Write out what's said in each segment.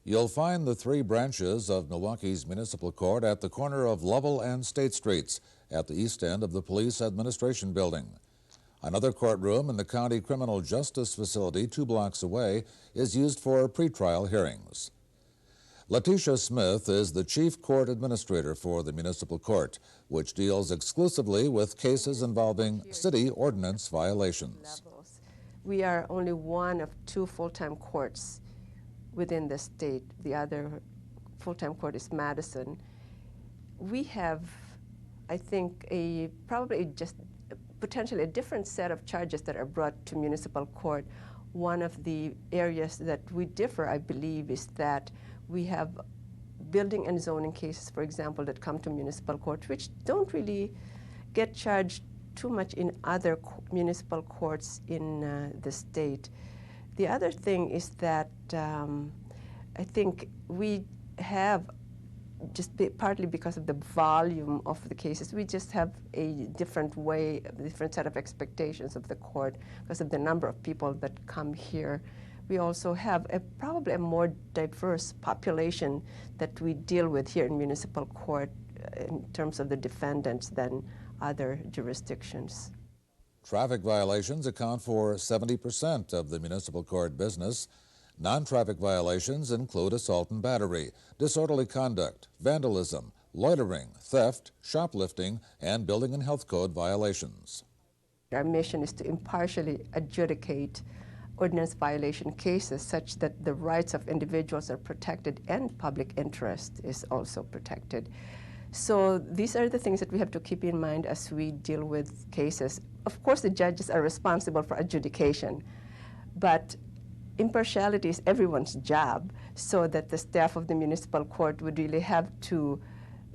You'll find the three branches of Milwaukee's Municipal Court at the corner of Lovell and State Streets at the east end of the Police Administration Building. Another courtroom in the County Criminal Justice Facility 2 blocks away is used for pretrial hearings. Letitia Smith is the Chief Court Administrator for the Municipal Court, which deals exclusively with cases involving city ordinance violations. We are only one of 2 full-time courts within the state. The other full-time court is Madison. We have, I think, potentially a different set of charges that are brought to municipal court. One of the areas that we differ, I believe, is that we have building and zoning cases, for example, that come to municipal court, which don't really get charged too much in other municipal courts in the state. The other thing is that I think we have, partly because of the volume of the cases, we just have a different set of expectations of the court because of the number of people that come here. We also have probably a more diverse population that we deal with here in municipal court in terms of the defendants than other jurisdictions. Traffic violations account for 70% of the municipal court business. Non-traffic violations include assault and battery, disorderly conduct, vandalism, loitering, theft, shoplifting, and building and health code violations. Our mission is to impartially adjudicate ordinance violation cases such that the rights of individuals are protected and public interest is also protected. So these are the things that we have to keep in mind as we deal with cases. Of course, the judges are responsible for adjudication, but impartiality is everyone's job, so that the staff of the municipal court would really have to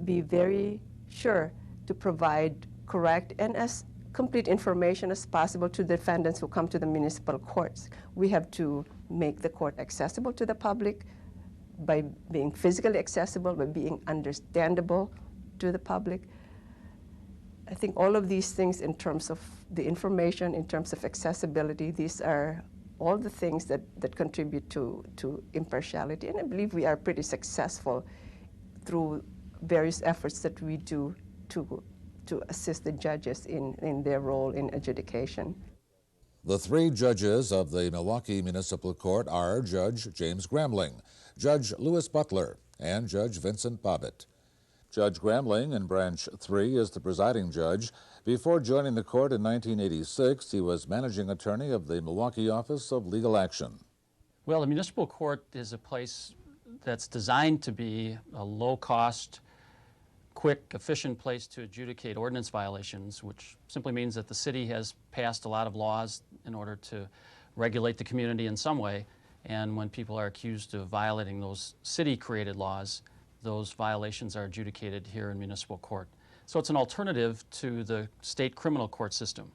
be very sure to provide correct and as complete information as possible to defendants who come to the municipal courts. We have to make the court accessible to the public by being physically accessible, by being understandable to the public. I think all of these things in terms of the information, in terms of accessibility, these are all the things that contribute to impartiality. And I believe we are pretty successful through various efforts that we do to assist the judges in their role in adjudication. The 3 judges of the Milwaukee Municipal Court are Judge James Gramling, Judge Louis Butler, and Judge Vincent Bobbitt. Judge Gramling in Branch 3 is the presiding judge. Before joining the court in 1986, he was managing attorney of the Milwaukee Office of Legal Action. Well, the municipal court is a place that's designed to be a low-cost, quick, efficient place to adjudicate ordinance violations, which simply means that the city has passed a lot of laws in order to regulate the community in some way, and when people are accused of violating those city-created laws, those violations are adjudicated here in municipal court. So it's an alternative to the state criminal court system.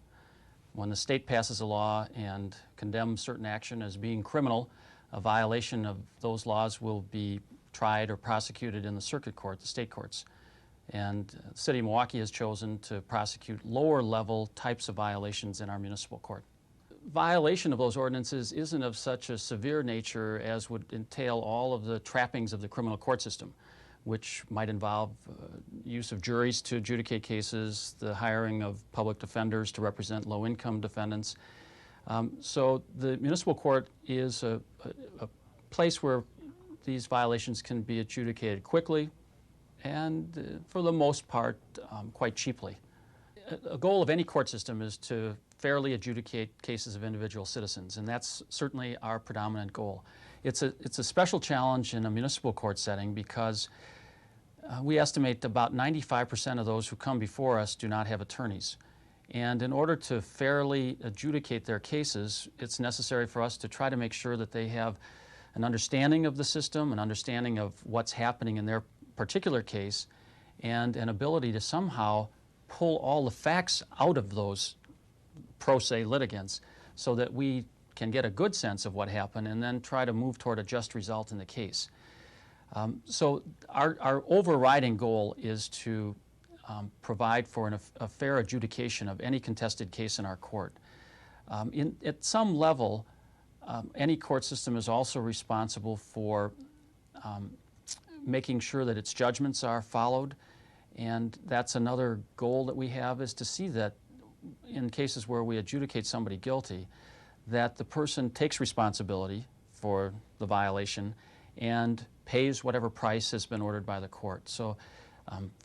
When the state passes a law and condemns certain action as being criminal, a violation of those laws will be tried or prosecuted in the circuit court, the state courts. And the city of Milwaukee has chosen to prosecute lower level types of violations in our municipal court. Violation of those ordinances isn't of such a severe nature as would entail all of the trappings of the criminal court system, which might involve use of juries to adjudicate cases, the hiring of public defenders to represent low-income defendants. So the municipal court is a place where these violations can be adjudicated quickly and, for the most part, quite cheaply. A goal of any court system is to fairly adjudicate cases of individual citizens, and that's certainly our predominant goal. It's a special challenge in a municipal court setting because we estimate about 95% of those who come before us do not have attorneys. And in order to fairly adjudicate their cases, it's necessary for us to try to make sure that they have an understanding of the system, an understanding of what's happening in their particular case, and an ability to somehow pull all the facts out of those pro se litigants so that we can get a good sense of what happened and then try to move toward a just result in the case. So our overriding goal is to provide for a fair adjudication of any contested case in our court. At some level, any court system is also responsible for making sure that its judgments are followed. And that's another goal that we have, is to see that in cases where we adjudicate somebody guilty, that the person takes responsibility for the violation and pays whatever price has been ordered by the court. So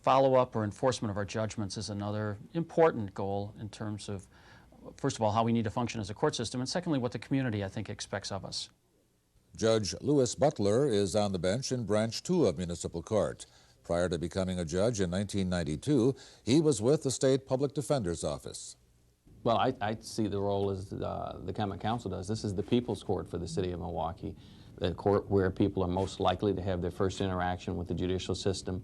follow-up or enforcement of our judgments is another important goal in terms of, first of all, how we need to function as a court system, and secondly, what the community, I think, expects of us. Judge Lewis Butler is on the bench in Branch 2 of Municipal Court. Prior to becoming a judge in 1992, he was with the State Public Defender's Office. Well, I see the role as the Common Council does. This is the people's court for the city of Milwaukee, the court where people are most likely to have their first interaction with the judicial system,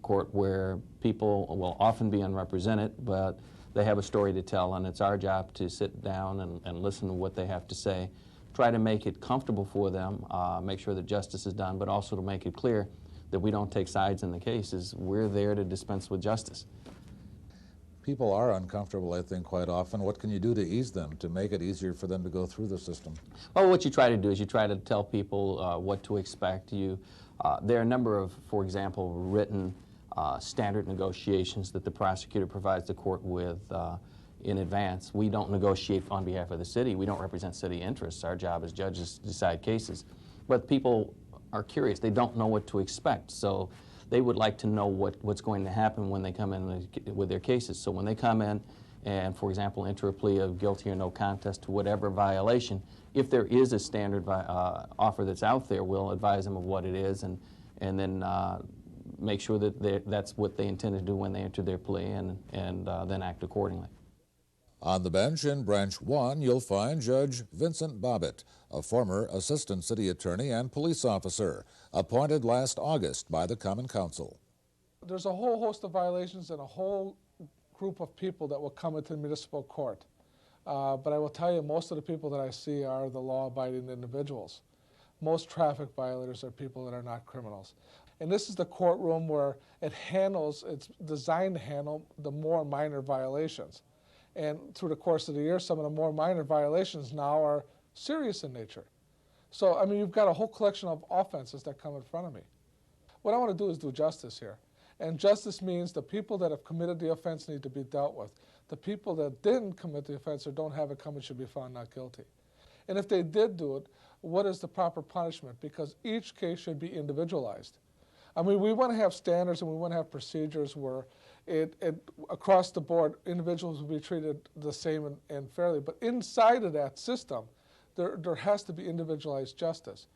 court where people will often be unrepresented, but they have a story to tell, and it's our job to sit down and listen to what they have to say, try to make it comfortable for them, make sure that justice is done, but also to make it clear that we don't take sides in the cases. We're there to dispense with justice. People are uncomfortable, I think, quite often. What can you do to ease them, to make it easier for them to go through the system? Well, what you try to do is you try to tell people what to expect. There are a number of, for example, written standard negotiations that the prosecutor provides the court with in advance. We don't negotiate on behalf of the city. We don't represent city interests. Our job as judges to decide cases. But people are curious. They don't know what to expect. So they would like to know what's going to happen when they come in with their cases. So when they come in and, for example, enter a plea of guilty or no contest to whatever violation, if there is a standard offer that's out there, we'll advise them of what it is and then make sure that that's what they intend to do when they enter their plea and then act accordingly. On the bench in Branch 1, you'll find Judge Vincent Bobbitt, a former assistant city attorney and police officer, appointed last August by the Common Council. There's a whole host of violations and a whole group of people that will come into the municipal court. But I will tell you, most of the people that I see are the law-abiding individuals. Most traffic violators are people that are not criminals. And this is the courtroom where it's designed to handle the more minor violations. And through the course of the year, some of the more minor violations now are serious in nature. So, I mean, you've got a whole collection of offenses that come in front of me. What I want to do is do justice here. And justice means the people that have committed the offense need to be dealt with. The people that didn't commit the offense or don't have it coming should be found not guilty. And if they did do it, what is the proper punishment? Because each case should be individualized. I mean, we want to have standards and we want to have procedures where across the board, individuals will be treated the same and fairly. But inside of that system, there has to be individualized justice.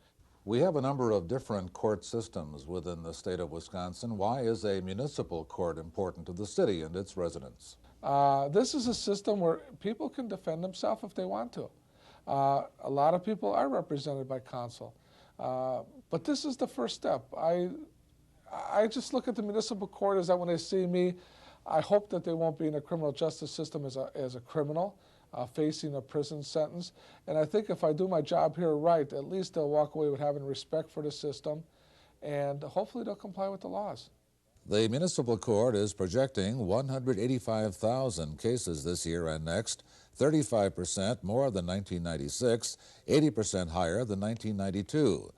We have a number of different court systems within the state of Wisconsin. Why is a municipal court important to the city and its residents? This is a system where people can defend themselves if they want to. A lot of people are represented by counsel. But this is the first step. I just look at the municipal court as that when they see me, I hope that they won't be in a criminal justice system as a criminal facing a prison sentence. And I think if I do my job here right, at least they'll walk away with having respect for the system, and hopefully they'll comply with the laws. The municipal court is projecting 185,000 cases this year and next, 35% more than 1996, 80% higher than 1992.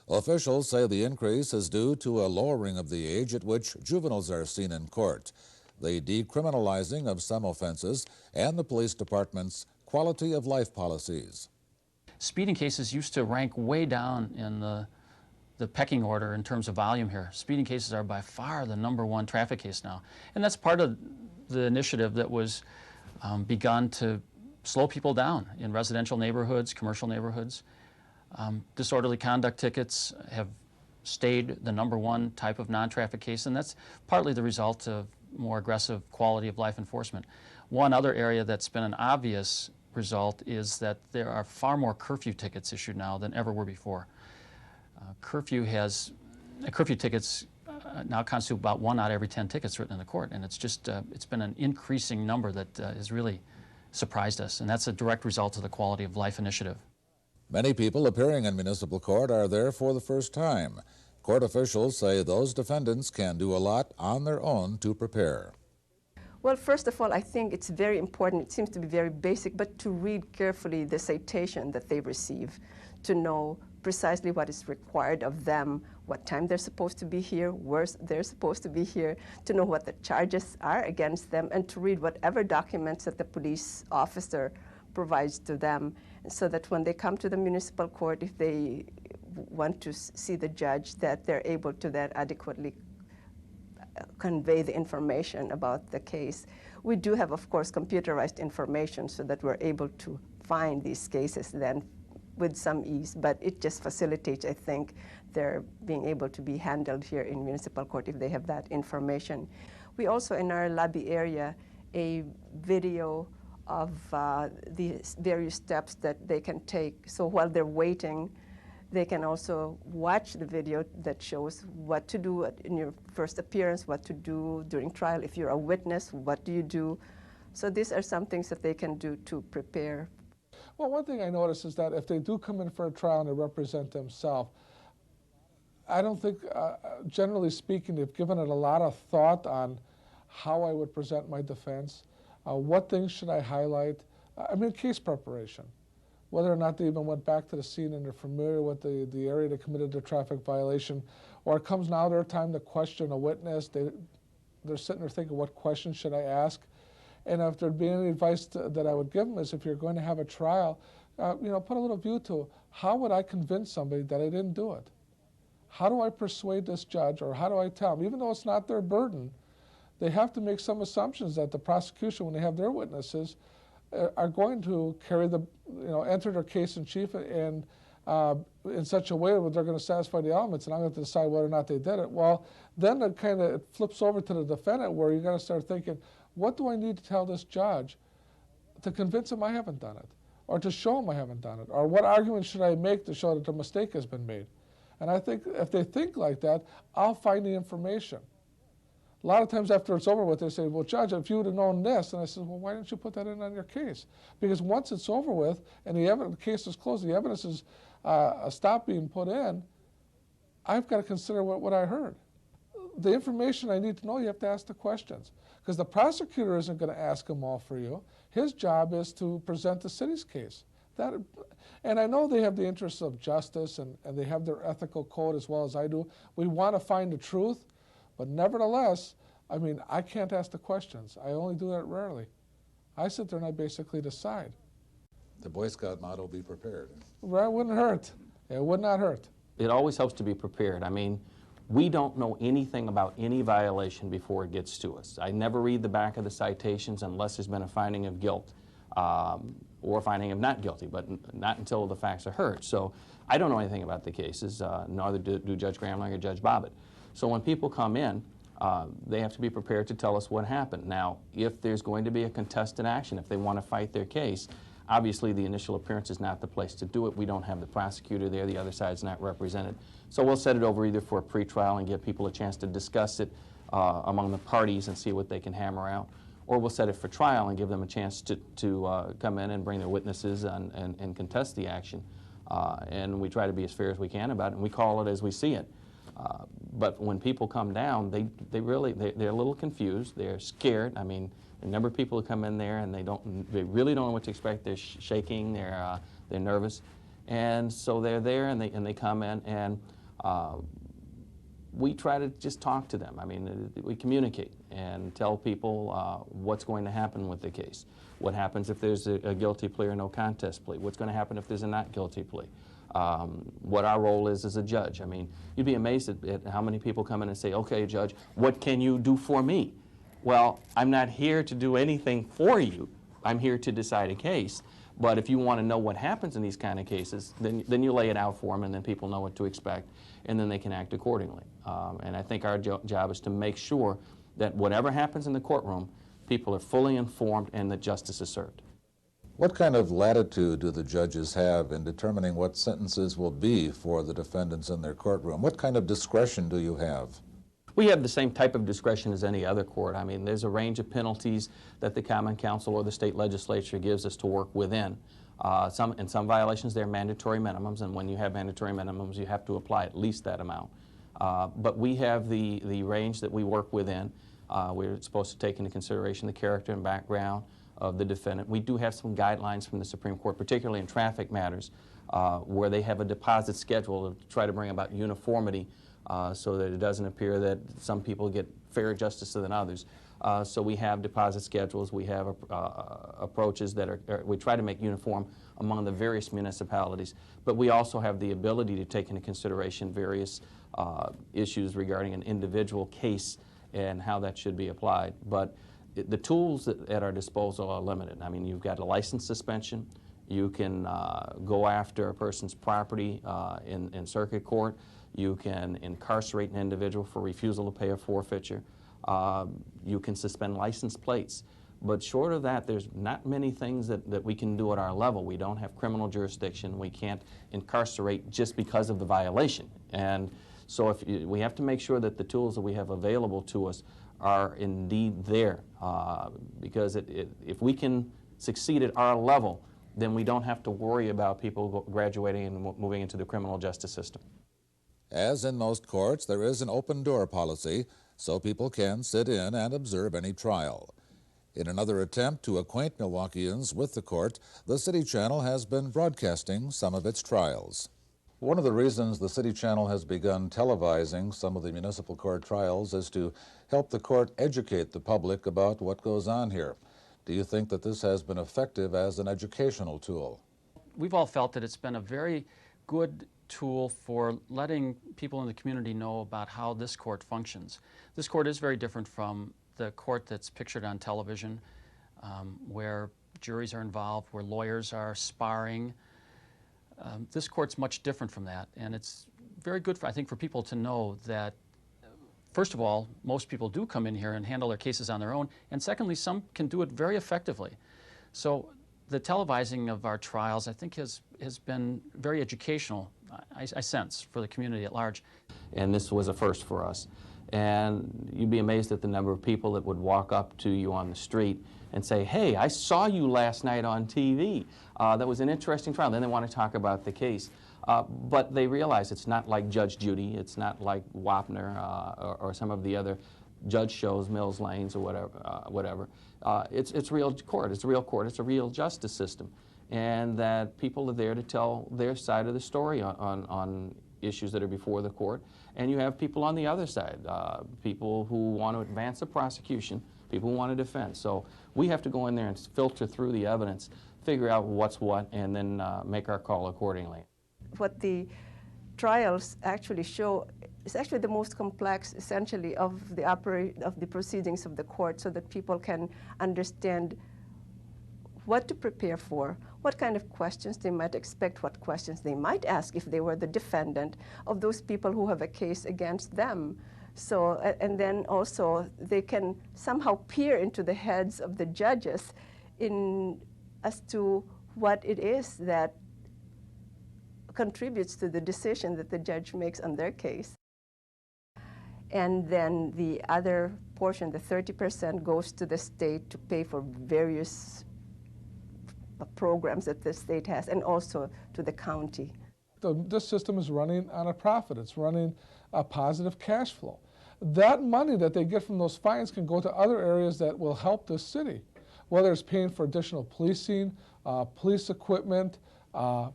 Officials say the increase is due to a lowering of the age at which juveniles are seen in court, the decriminalizing of some offenses, and the police department's quality of life policies. Speeding cases used to rank way down in the pecking order in terms of volume here. Speeding cases are by far the #1 traffic case now. And that's part of the initiative that was begun to slow people down in residential neighborhoods, commercial neighborhoods. Disorderly conduct tickets have stayed the #1 type of non-traffic case, and that's partly the result of more aggressive quality of life enforcement. One other area that's been an obvious result is that there are far more curfew tickets issued now than ever were before. Curfew tickets now constitute about 1 out of every 10 tickets written in the court, and it's been an increasing number that has really surprised us, and that's a direct result of the quality of life initiative. Many people appearing in municipal court are there for the first time. Court officials say those defendants can do a lot on their own to prepare. Well, first of all, I think it's very important, it seems to be very basic, but to read carefully the citation that they receive, to know precisely what is required of them, what time they're supposed to be here, where they're supposed to be here, to know what the charges are against them, and to read whatever documents that the police officer provides to them, so that when they come to the municipal court, if they want to see the judge, that they're able to then adequately convey the information about the case. We do have, of course, computerized information so that we're able to find these cases then with some ease, but it just facilitates, I think, their being able to be handled here in municipal court if they have that information. We also, in our lobby area, a video of the various steps that they can take. So while they're waiting, they can also watch the video that shows what to do in your first appearance, what to do during trial. If you're a witness, what do you do? So these are some things that they can do to prepare. Well, one thing I notice is that if they do come in for a trial and they represent themselves, I don't think, generally speaking, they've given it a lot of thought on how I would present my defense, what things should I highlight. I mean, case preparation, whether or not they even went back to the scene and they're familiar with the area they committed the traffic violation, or it comes now their time to question a witness. They're sitting there thinking, what questions should I ask? And if there'd be any advice that I would give them is, if you're going to have a trial, you know, put a little view to how would I convince somebody that I didn't do it? How do I persuade this judge, or how do I tell them, even though it's not their burden, they have to make some assumptions that the prosecution, when they have their witnesses, are going to carry the, you know, enter their case in chief and in such a way that they're going to satisfy the elements, and I'm going to decide whether or not they did it. Well, then it flips over to the defendant, where you got to start thinking, what do I need to tell this judge to convince him I haven't done it, or to show him I haven't done it, or what argument should I make to show that the mistake has been made? And I think if they think like that, I'll find the information. A lot of times after it's over with, they say, well, Judge, if you would have known this, and I said, well, why didn't you put that in on your case? Because once it's over with and the case is closed, the evidence is stopped being put in, I've got to consider what I heard. The information I need to know, you have to ask the questions, because the prosecutor isn't going to ask them all for you. His job is to present the city's case. And I know they have the interests of justice, and they have their ethical code as well as I do. We want to find the truth, but nevertheless, I mean, I can't ask the questions. I only do that rarely. I sit there and I basically decide. The Boy Scout motto, be prepared. Well, it wouldn't hurt. It would not hurt. It always helps to be prepared. I mean, we don't know anything about any violation before it gets to us. I never read the back of the citations unless there's been a finding of guilt or a finding of not guilty, but not until the facts are heard. So I don't know anything about the cases, neither do Judge Gramling or Judge Bobbitt. So when people come in, they have to be prepared to tell us what happened. Now, if there's going to be a contested action, if they want to fight their case, obviously the initial appearance is not the place to do it. We don't have the prosecutor there. The other side's not represented. So we'll set it over either for a pretrial and give people a chance to discuss it among the parties and see what they can hammer out, or we'll set it for trial and give them a chance to come in and bring their witnesses and contest the action. And we try to be as fair as we can about it, and we call it as we see it. But when people come down, they're a little confused. They're scared. I mean, a number of people who come in there and they really don't know what to expect. They're shaking. They're nervous, and so they're there and they come in, and we try to just talk to them. I mean, we communicate and tell people what's going to happen with the case. What happens if there's a guilty plea or no contest plea? What's going to happen if there's a not guilty plea? What our role is as a judge. I mean, you'd be amazed at how many people come in and say, okay, Judge, what can you do for me? Well, I'm not here to do anything for you. I'm here to decide a case. But if you want to know what happens in these kind of cases, then you lay it out for them, and then people know what to expect, and then they can act accordingly. And I think our job is to make sure that whatever happens in the courtroom, people are fully informed and that justice is served. What kind of latitude do the judges have in determining what sentences will be for the defendants in their courtroom? What kind of discretion do you have? We have the same type of discretion as any other court. I mean, there's a range of penalties that the Common Council or the state legislature gives us to work within. In some violations, they're mandatory minimums, and when you have mandatory minimums, you have to apply at least that amount. But we have the range that we work within. We're supposed to take into consideration the character and background of the defendant. We do have some guidelines from the Supreme Court, particularly in traffic matters, where they have a deposit schedule to try to bring about uniformity so that it doesn't appear that some people get fairer justice than others. So we have deposit schedules, we have approaches that we try to make uniform among the various municipalities, but we also have the ability to take into consideration various issues regarding an individual case and how that should be applied. But the tools at our disposal are limited. I mean, you've got a license suspension, you can go after a person's property in circuit court, you can incarcerate an individual for refusal to pay a forfeiture, you can suspend license plates. But short of that, there's not many things that we can do at our level. We don't have criminal jurisdiction. We can't incarcerate just because of the violation. And so we have to make sure that the tools that we have available to us are indeed there. Because if we can succeed at our level, then we don't have to worry about people graduating and moving into the criminal justice system. As in most courts, there is an open door policy, so people can sit in and observe any trial. In another attempt to acquaint Milwaukeeans with the court, the City Channel has been broadcasting some of its trials. One of the reasons the City Channel has begun televising some of the municipal court trials is to help the court educate the public about what goes on here. Do you think that this has been effective as an educational tool? We've all felt that it's been a very good tool for letting people in the community know about how this court functions. This court is very different from the court that's pictured on television, where juries are involved, where lawyers are sparring. This court's much different from that, and it's very good, I think, for people to know that, first of all, most people do come in here and handle their cases on their own, and secondly, some can do it very effectively. So the televising of our trials, I think, has been very educational, I sense, for the community at large. And this was a first for us. And you'd be amazed at the number of people that would walk up to you on the street and say, "Hey, I saw you last night on TV. That was an interesting trial." Then they want to talk about the case. But they realize it's not like Judge Judy, it's not like Wapner or some of the other judge shows, Mills Lanes or whatever. It's real court, it's a real court, it's a real justice system. And that people are there to tell their side of the story on issues that are before the court. And you have people on the other side, people who want to advance the prosecution, people who want to defend. So we have to go in there and filter through the evidence, figure out what's what, and then make our call accordingly. What the trials actually show is actually the most complex, essentially, of the proceedings of the court, so that people can understand what to prepare for, what kind of questions they might expect, what questions they might ask if they were the defendant of those people who have a case against them. So, and then also they can somehow peer into the heads of the judges as to what it is that contributes to the decision that the judge makes on their case. And then the other portion, the 30%, goes to the state to pay for various programs that the state has, and also to the county. This system is running on a profit. It's running a positive cash flow. That money that they get from those fines can go to other areas that will help the city, whether it's paying for additional policing, police equipment,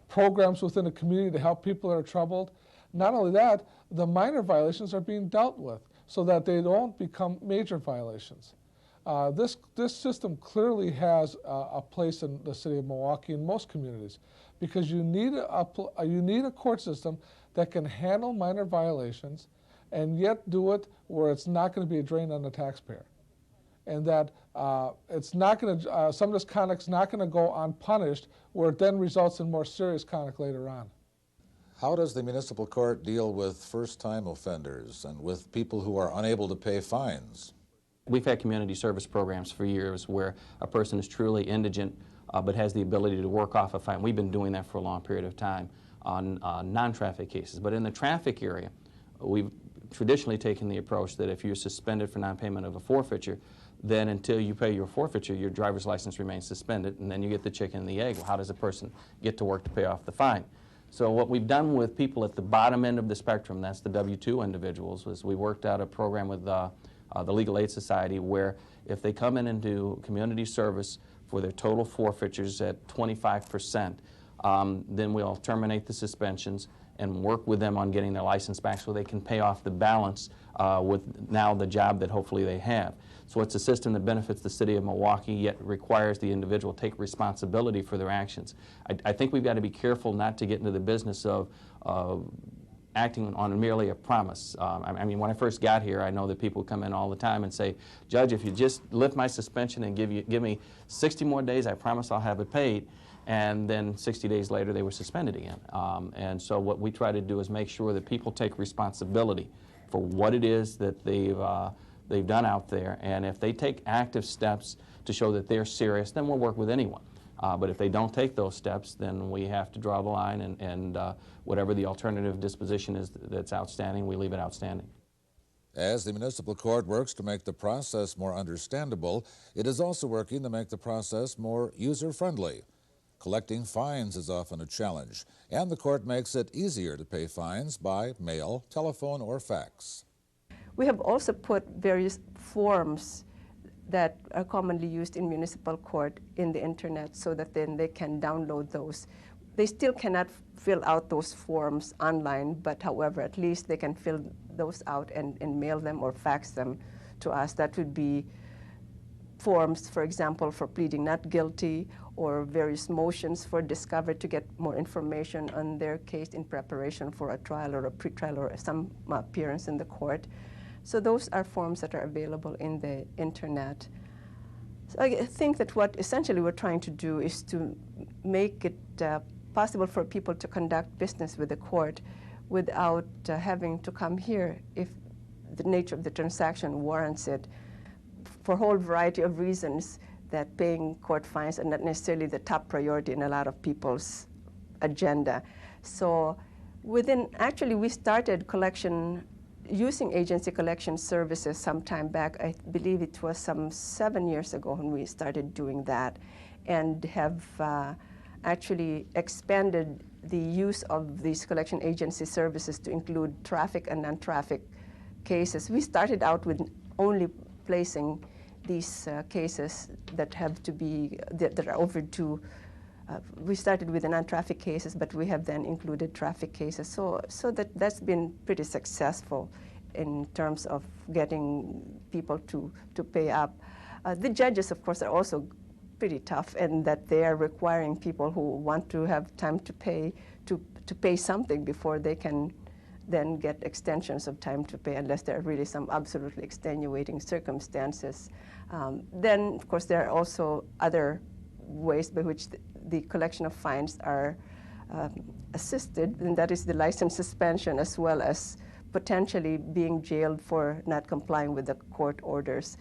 programs within the community to help people that are troubled. Not only that, the minor violations are being dealt with so that they don't become major violations. This system clearly has a place in the city of Milwaukee and most communities, because you need a court system that can handle minor violations and yet do it where it's not going to be a drain on the taxpayer, and that it's not going to some of this conduct's not going to go unpunished, where it then results in more serious conduct later on. How does the municipal court deal with first-time offenders and with people who are unable to pay fines? We've had community service programs for years where a person is truly indigent but has the ability to work off a fine. We've been doing that for a long period of time on non-traffic cases. But in the traffic area, we've traditionally taken the approach that if you're suspended for non-payment of a forfeiture, then until you pay your forfeiture, your driver's license remains suspended, and then you get the chicken and the egg. Well, how does a person get to work to pay off the fine? So what we've done with people at the bottom end of the spectrum, that's the W-2 individuals, was we worked out a program with the Legal Aid Society, where if they come in and do community service for their total forfeitures at 25%, then we'll terminate the suspensions and work with them on getting their license back so they can pay off the balance with now the job that hopefully they have. So it's a system that benefits the city of Milwaukee, yet requires the individual to take responsibility for their actions. I think we've got to be careful not to get into the business of acting on merely a promise. I mean, when I first got here, I know that people come in all the time and say, Judge, if you just lift my suspension and give me 60 more days, I promise I'll have it paid. And then 60 days later, they were suspended again. And so what we try to do is make sure that people take responsibility for what it is that they've done out there. And if they take active steps to show that they're serious, then we'll work with anyone. But if they don't take those steps, then we have to draw the line, and whatever the alternative disposition is that's outstanding, we leave it outstanding. As the municipal court works to make the process more understandable, it is also working to make the process more user-friendly. Collecting fines is often a challenge, and the court makes it easier to pay fines by mail, telephone, or fax. We have also put various forms that are commonly used in municipal court in the internet so that then they can download those. They still cannot fill out those forms online, but however, at least they can fill those out and mail them or fax them to us. That would be forms, for example, for pleading not guilty, or various motions for discovery to get more information on their case in preparation for a trial or a pretrial or some appearance in the court. So those are forms that are available in the internet. So I think that what essentially we're trying to do is to make it possible for people to conduct business with the court without having to come here if the nature of the transaction warrants it, for a whole variety of reasons that paying court fines are not necessarily the top priority in a lot of people's agenda. So actually we started using agency collection services some time back. I believe it was some 7 years ago when we started doing that, and have actually expanded the use of these collection agency services to include traffic and non-traffic cases. We started out with only placing these cases that have to be, that are overdue. We started with the non-traffic cases, but we have then included traffic cases. So that's been pretty successful in terms of getting people to pay up. The judges, of course, are also pretty tough in that they are requiring people who want to have time to pay something before they can then get extensions of time to pay, unless there are really some absolutely extenuating circumstances. Then, of course, there are also other ways by which the collection of fines are assisted, and that is the license suspension, as well as potentially being jailed for not complying with the court orders.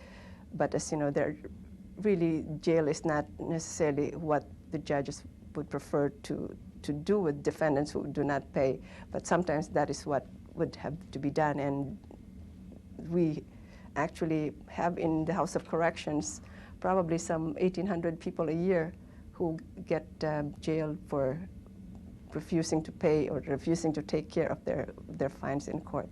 But as you know, jail is not necessarily what the judges would prefer to do with defendants who do not pay, but sometimes that is what would have to be done. And we actually have in the House of Corrections probably some 1,800 people a year who get jailed for refusing to pay or refusing to take care of their fines in court.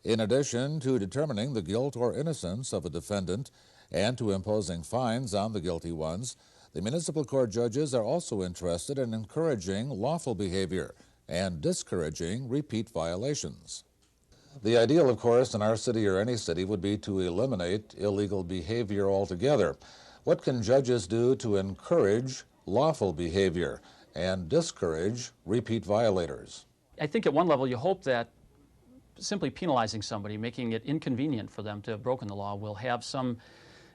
In addition to determining the guilt or innocence of a defendant and to imposing fines on the guilty ones, the municipal court judges are also interested in encouraging lawful behavior and discouraging repeat violations. The ideal, of course, in our city or any city would be to eliminate illegal behavior altogether. What can judges do to encourage lawful behavior and discourage repeat violators? I think at one level you hope that simply penalizing somebody, making it inconvenient for them to have broken the law, will have some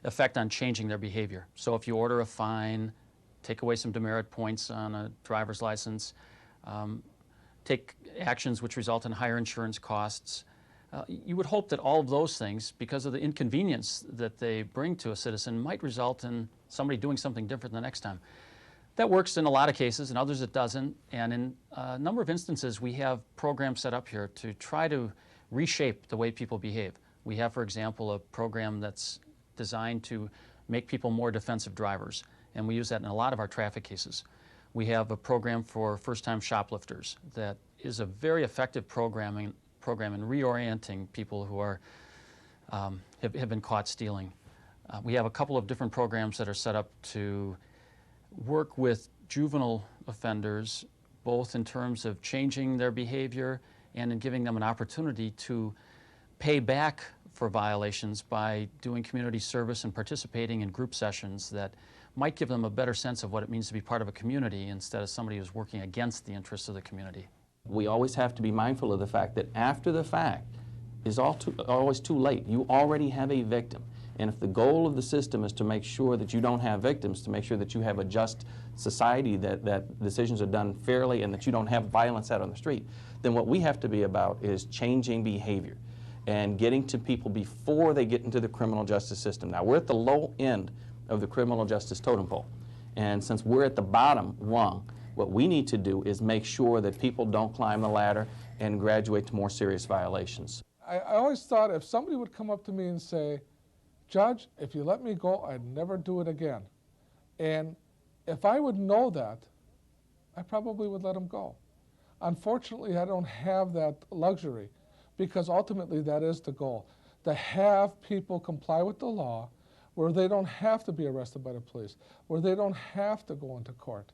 effect on changing their behavior. So if you order a fine, take away some demerit points on a driver's license, take actions which result in higher insurance costs, you would hope that all of those things, because of the inconvenience that they bring to a citizen, might result in somebody doing something different the next time. That works in a lot of cases, in others it doesn't, and in a number of instances we have programs set up here to try to reshape the way people behave. We have, for example, a program that's designed to make people more defensive drivers, and we use that in a lot of our traffic cases. We have a program for first-time shoplifters that is a very effective program in reorienting people who are, have been caught stealing. We have a couple of different programs that are set up to work with juvenile offenders both in terms of changing their behavior and in giving them an opportunity to pay back for violations by doing community service and participating in group sessions that might give them a better sense of what it means to be part of a community instead of somebody who's working against the interests of the community. We always have to be mindful of the fact that after the fact is always too late. You already have a victim. And if the goal of the system is to make sure that you don't have victims, to make sure that you have a just society, that decisions are done fairly and that you don't have violence out on the street, then what we have to be about is changing behavior and getting to people before they get into the criminal justice system. Now, we're at the low end of the criminal justice totem pole. And since we're at the bottom rung, what we need to do is make sure that people don't climb the ladder and graduate to more serious violations. I always thought if somebody would come up to me and say, "Judge, if you let me go, I'd never do it again." And if I would know that, I probably would let them go. Unfortunately, I don't have that luxury, because ultimately that is the goal, to have people comply with the law where they don't have to be arrested by the police, where they don't have to go into court.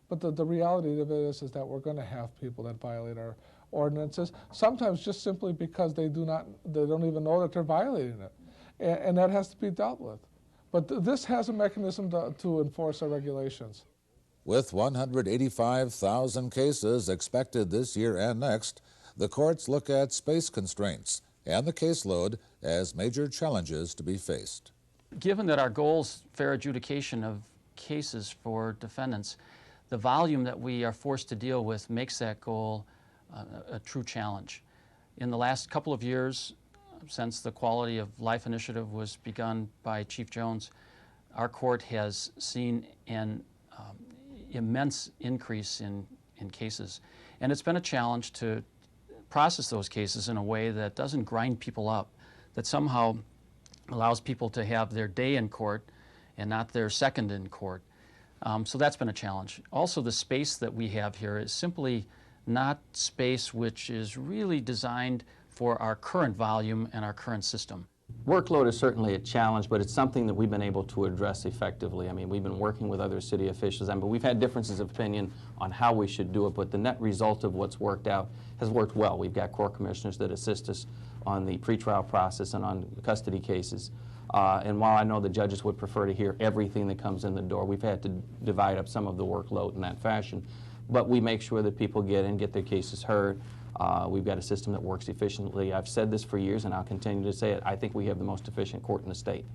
But the reality of it is that we're going to have people that violate our ordinances, sometimes just simply because they don't even know that they're violating it. And that has to be dealt with. But this has a mechanism to enforce our regulations. With 185,000 cases expected this year and next, the courts look at space constraints and the caseload as major challenges to be faced. Given that our goal is fair adjudication of cases for defendants, the volume that we are forced to deal with makes that goal a true challenge. In the last couple of years, since the Quality of Life Initiative was begun by Chief Jones, our court has seen an immense increase in cases. And it's been a challenge to process those cases in a way that doesn't grind people up, that somehow allows people to have their day in court and not their second in court. So that's been a challenge. Also, the space that we have here is simply not space which is really designed for our current volume and our current system. Workload is certainly a challenge, but it's something that we've been able to address effectively. I mean, we've been working with other city officials, but we've had differences of opinion on how we should do it, but the net result of what's worked out has worked well. We've got court commissioners that assist us on the pretrial process and on custody cases. And while I know the judges would prefer to hear everything that comes in the door, we've had to divide up some of the workload in that fashion. But we make sure that people get in, get their cases heard. We've got a system that works efficiently. I've said this for years, and I'll continue to say it. I think we have the most efficient court in the state.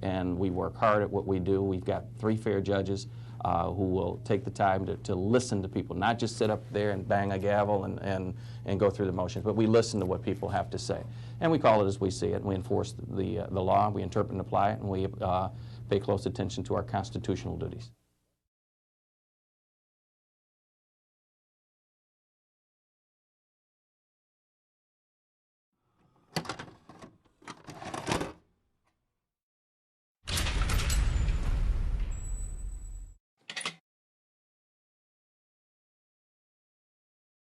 And we work hard at what we do. We've got 3 fair judges who will take the time to listen to people, not just sit up there and bang a gavel and go through the motions, but we listen to what people have to say. And we call it as we see it. We enforce the law, we interpret and apply it, and we pay close attention to our constitutional duties.